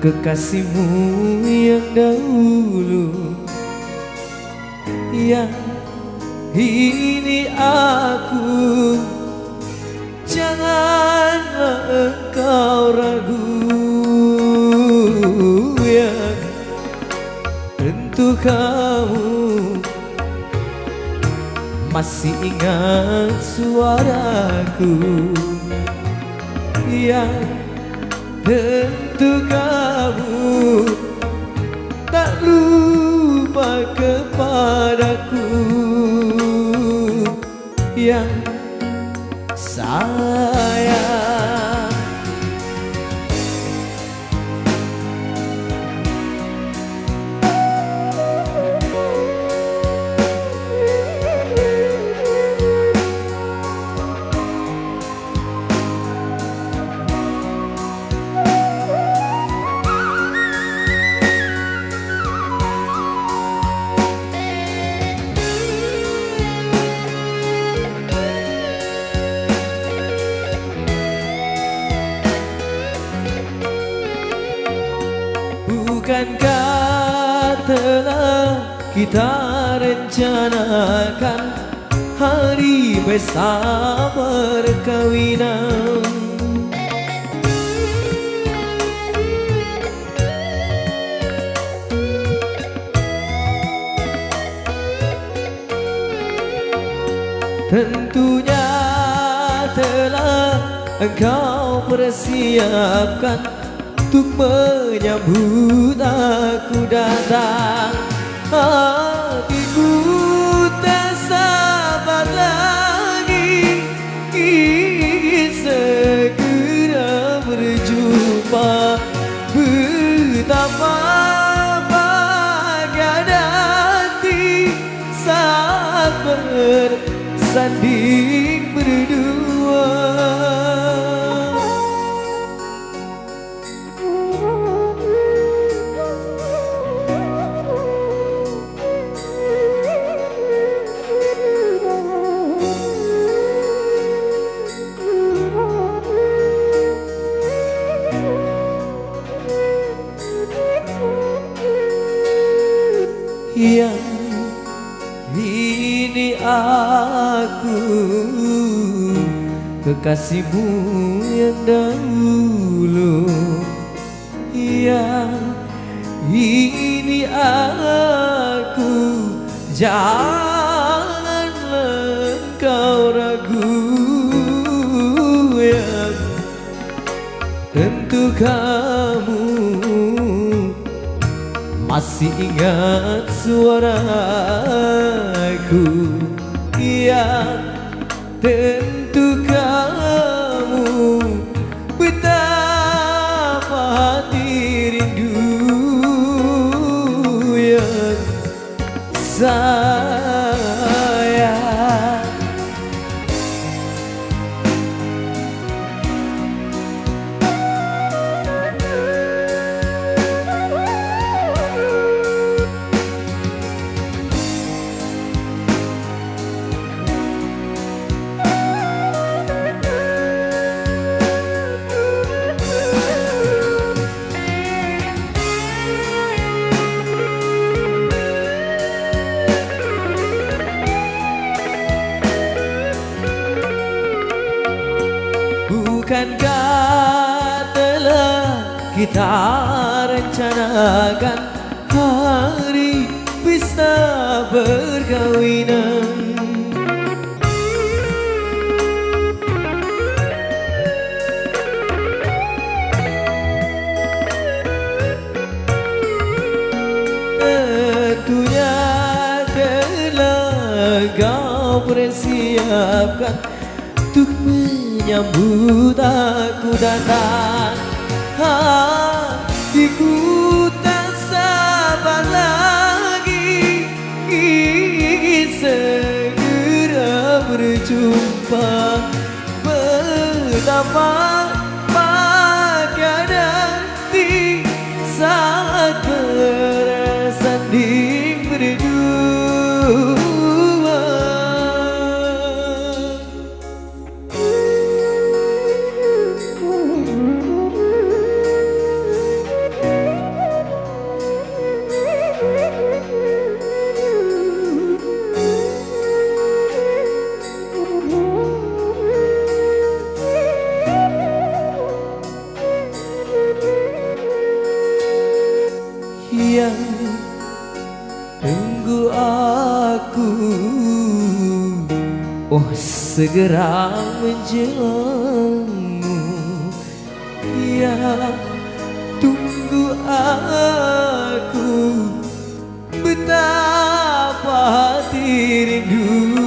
kekasihmu yang dahulu, yang ini aku. Janganlah engkau ragu, yang tentu kamu masih ingat suaraku, yang tentu kamu tak lupa kepadaku, yang sayang. Bukankah telah kita rencanakan hari pesta perkawinan? Tentunya telah engkau persiapkan untuk menyambut aku datang. Hatiku tak sabar lagi ingin segera berjumpa. Betapa bahagia nanti saat bersanding berdua. Yang ini aku, kekasihmu yang dahulu, yang ini aku. Janganlah engkau ragu, yang tentu kamu masih ingat suaraku, yang tentu kamu betapa hati rindu, yang sayang. Bukankah telah kita rencanakan hari pesta perkawinan? Tentunya telah kau persiapkan untuk menyambut aku datang. Hatiku tak sabar lagi ingin segera berjumpa. Betapa bahagia nanti saat bersanding berdua. tunggu aku. Oh segera menjelangmu. Ya tunggu aku, betapa hati rindu.